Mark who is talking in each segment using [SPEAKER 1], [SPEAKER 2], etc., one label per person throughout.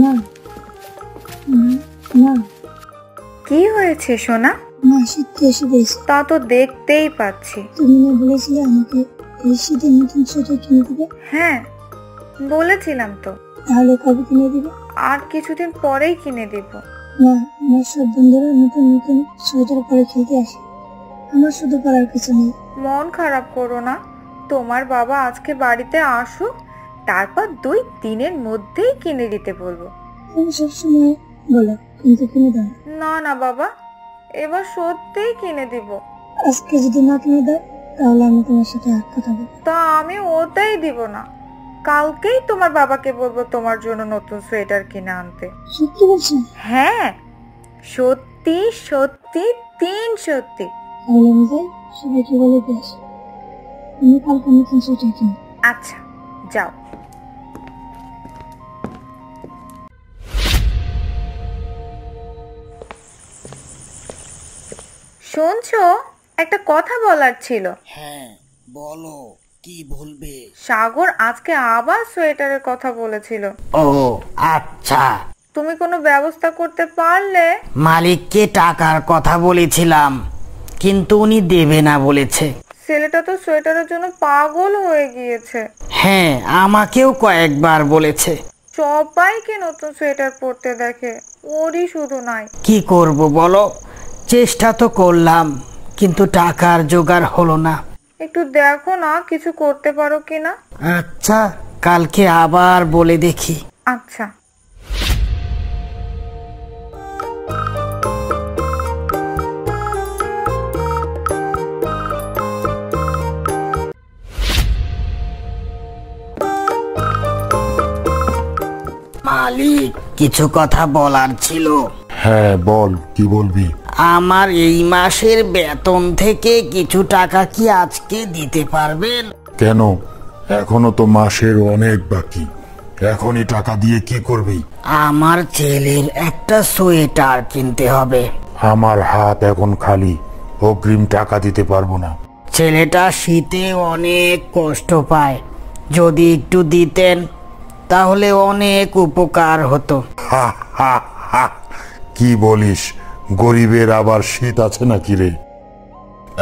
[SPEAKER 1] না না।
[SPEAKER 2] কি হয়েছে সোনা?
[SPEAKER 1] মা শীতে এসে গেছে।
[SPEAKER 2] তা তো দেখতেই পাচ্ছি।
[SPEAKER 1] তুমি না বলেছিলে আমাকে এই শীতে নতুন সোয়েটার কিনে দিবে?
[SPEAKER 2] হ্যাঁ বলেছিলাম তো।
[SPEAKER 1] তাহলে কবে কিনে দিবে?
[SPEAKER 2] আর কিছুদিন পরেই কিনে দিব।
[SPEAKER 1] না, আমার সব বন্ধুরা নতুন নতুন সোয়েটার পরে খেলতে আসে, আমার শুধু পরার কিছু নেই।
[SPEAKER 2] মন খারাপ করো না, তোমার বাবা আজকে বাড়িতে আসুক, তারপর 2 দিনের মধ্যেই কিনে দিতে বলবো।
[SPEAKER 1] তুমি সবসময় বলো, কিন্তু কিনে দাও
[SPEAKER 2] না না বাবা, এবার সত্যিই কিনে দিব।
[SPEAKER 1] আজকে যদি না কিনে দাও তাহলে আমি তোমার সাথে এক কথা বলবো।
[SPEAKER 2] তা আমি ওটাই দিব না, কালকেই তোমার বাবাকে বলবো তোমার জন্য নতুন সোয়েটার কিনে আনতে।
[SPEAKER 1] সত্যি বলছো?
[SPEAKER 2] হ্যাঁ সত্যি সত্যি 3 সত্যি।
[SPEAKER 1] তাহলে আমি যাই, সবাইকে বলে দিয়ে আসি আমি কালকে নতুন সোয়েটার কিনি।
[SPEAKER 2] আচ্ছা যাও। শুনছো, একটা কথা বলার ছিল।
[SPEAKER 3] হ্যাঁ বলো, কি বলবে?
[SPEAKER 2] সাগর আজকে আবার সোয়েটারের কথা বলেছিল।
[SPEAKER 3] ও আচ্ছা,
[SPEAKER 2] তুমি কোনো ব্যবস্থা করতে পারলে?
[SPEAKER 3] মালিককে টাকার কথা বলেছিলাম, কিন্তু উনি দেবে না বলেছে।
[SPEAKER 2] ছেলেটা তো সোয়েটারের জন্য পাগল হয়ে গিয়েছে।
[SPEAKER 3] হ্যাঁ আমাকেও কয়েকবার বলেছে।
[SPEAKER 2] সবাইকে নতুন সোয়েটার পরতে দেখে, ওরই শুধু নাই।
[SPEAKER 3] কি করব বলো, চেষ্টা তো করলাম, কিন্তু টাকার জোগাড় হলো না।
[SPEAKER 2] একটু দেখো না কিছু করতে পারো কিনা।
[SPEAKER 3] আচ্ছা কালকে আবার বলে দেখি।
[SPEAKER 2] আচ্ছা।
[SPEAKER 3] মালিক, কিছু কথা বলার ছিল।
[SPEAKER 4] হ্যাঁ বল, কি বলবি?
[SPEAKER 3] আমার এই মাসের বেতন থেকে কিছু টাকা কি আজকে দিতে পারবেন?
[SPEAKER 4] কেন? এখনো তো মাসের অনেক বাকি, এখনই টাকা দিয়ে কি করবি?
[SPEAKER 3] আমার ছেলের একটা সোয়েটার কিনতে হবে।
[SPEAKER 4] আমার হাত এখন খালি, অগ্রিম টাকা দিতে পারবো না।
[SPEAKER 3] ছেলেটা শীতে অনেক কষ্ট পায়, যদি একটু দিতেন তাহলে অনেক উপকার হতো।
[SPEAKER 4] হা হা হা, কি বলিস? গরিবের আবার শীত আছে নাকি রে?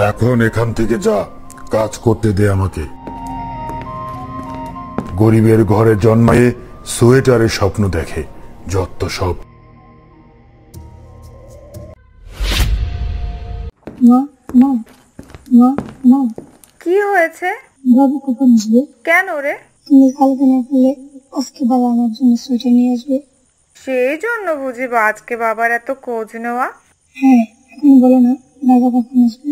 [SPEAKER 4] এখন এখান থেকে যা, কাজ করতে দে আমাকে। গরিবের ঘরে জন্মায়ে সোয়েটারের স্বপ্ন দেখে, যত সব।
[SPEAKER 1] মা মা মা মা,
[SPEAKER 2] কি হয়েছে?
[SPEAKER 1] বাবু কখন আসবে?
[SPEAKER 2] কেন রে?
[SPEAKER 1] তুমি কালকে না বললে আজকে বাবা আমার জন্য সোয়েটার নিয়ে আসবে?
[SPEAKER 2] সেই জন্য বুঝি আজকে বাবার এত খোঁজ নেওয়া।
[SPEAKER 1] হ্যাঁ, এখন বলো না বাবা কখন আসবে?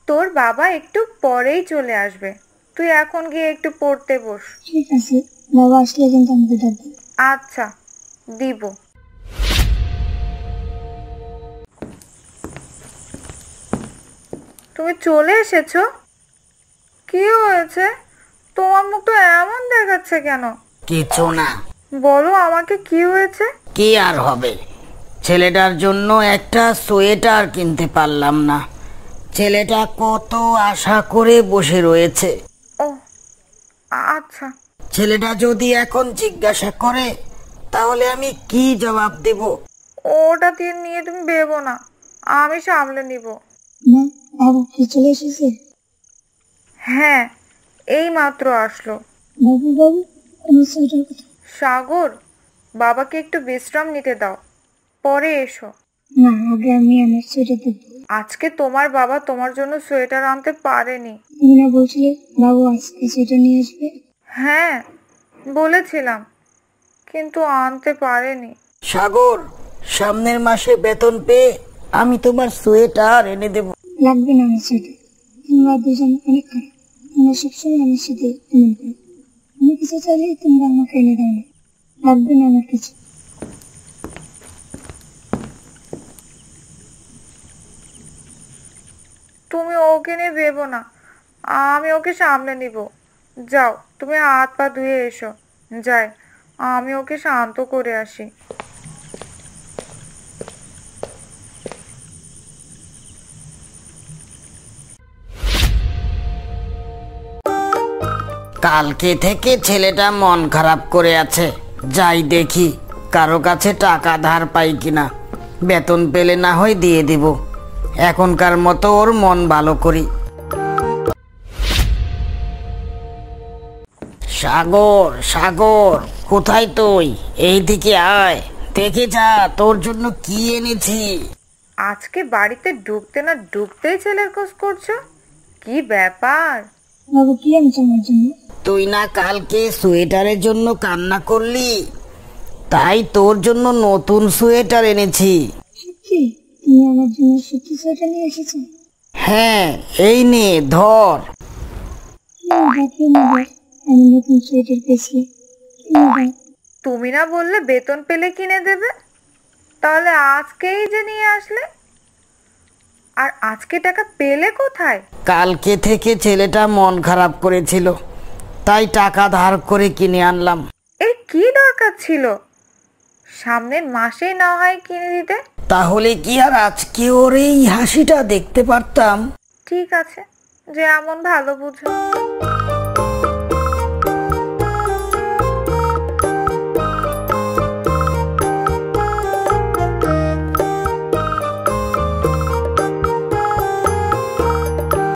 [SPEAKER 2] তোর বাবা একটু পরেই চলে আসবে, তুই এখন গিয়ে একটু পড়তে বস।
[SPEAKER 1] ঠিক আছে, বাবা আসলে কিন্তু আমাকে ডাকবে।
[SPEAKER 2] আচ্ছা দিব। তুমি চলে এসেছো? কি হয়েছে? তোমার মুখটা এমন দেখাচ্ছে কেন?
[SPEAKER 3] কিছু না।
[SPEAKER 2] বলো আমাকে কি হয়েছে?
[SPEAKER 3] কি আর হবে, ছেলেটার জন্য একটা সোয়েটার কিনতে পারলাম না। ছেলেটা কত আশা করে বসে রয়েছে।
[SPEAKER 2] ও আচ্ছা।
[SPEAKER 3] ছেলেটা যদি এখন জিজ্ঞাসা করে তাহলে আমি কি জবাব দেব?
[SPEAKER 2] ওটা দিয়ে নিয়ে তুমি ভেবো না, আমি সামলে নিব।
[SPEAKER 1] মা, বাবু কি চলে এসেছে?
[SPEAKER 2] হ্যাঁ এই মাত্র আসলো।
[SPEAKER 1] বাবু বাবু, আমার সোয়েটার কোথায়?
[SPEAKER 2] সাগর, বাবাকে একটু বিশ্রাম নিতে দাও, পরে এসো।
[SPEAKER 1] না, আগে আমি আমার সোয়েটার দেখবো।
[SPEAKER 2] আজকে তোমার বাবা তোমার জন্য সোয়েটার আনতে পারেনি।
[SPEAKER 1] তুমি না বলছিলে বাবু আজকে সোয়েটার নিয়ে আসবে?
[SPEAKER 2] হ্যাঁ বলেছিলাম, কিন্তু আনতে পারেনি।
[SPEAKER 3] সাগর, সামনের মাসে বেতন পেয়ে আমি তোমার সোয়েটার এনে দেব।
[SPEAKER 1] লাগবে না আমার সোয়েটার, তোমরা দুজন অনেক খারাপ। তোমরা সবসময় আমার সাথে এমন করো, আমি কিছু চাইলে তোমরা আমাকে এনে দাও না। লাগবে না আমার কিছু।
[SPEAKER 2] তুমি ওকে নিয়ে ভেবো না, আমি ওকে সামলে নিব। যাও তুমি হাত পা ধুয়ে এসো, যাই আমি ওকে শান্ত করে আসি।
[SPEAKER 3] কালকে থেকে ছেলেটা মন খারাপ করে আছে, যাই দেখি কারো কাছে টাকা ধার পাই কিনা, বেতন পেলে না হয় দিয়ে দিব। এখনকার মতো ওর মন ভালো করি। সাগর, সাগর, কোথায় তুই? এই দিকে আয়, দেখে যা তোর জন্য কি এনেছি।
[SPEAKER 2] আজকে বাড়িতে ঢুকতে না ঢুকতেই ছেলের খোঁজ করছো, কি ব্যাপার?
[SPEAKER 1] বাবু কি আনছো আমার জন্য?
[SPEAKER 3] তুই না কালকে সোয়েটারের জন্য কান্না করলি, তাই তোর জন্য নতুন সোয়েটার এনেছি।
[SPEAKER 1] সত্যি তুমি আমার জন্য সত্যি সোয়েটার নিয়ে এসেছো?
[SPEAKER 3] হ্যাঁ, এই নে ধর।
[SPEAKER 1] কি মজা, কি মজা, আমি নতুন সোয়েটার পেয়েছি, কি মজা।
[SPEAKER 2] তুমি না বললে বেতন পেলে কিনে দেবে, তাহলে আজকেই যে নিয়ে আসলে? আর আজকে টাকা পেলে কোথায়?
[SPEAKER 3] কালকে থেকে ছেলেটা মন খারাপ করেছিল, তাই টাকা ধার করে কিনে আনলাম।
[SPEAKER 2] এর কি দরকার ছিল? সামনের মাসেই না হয় কিনে দিতে।
[SPEAKER 3] তাহলে কি আর আজকে ওর এই হাসিটা দেখতে পারতাম?
[SPEAKER 2] ঠিক আছে, যে এমন ভালো বুঝো।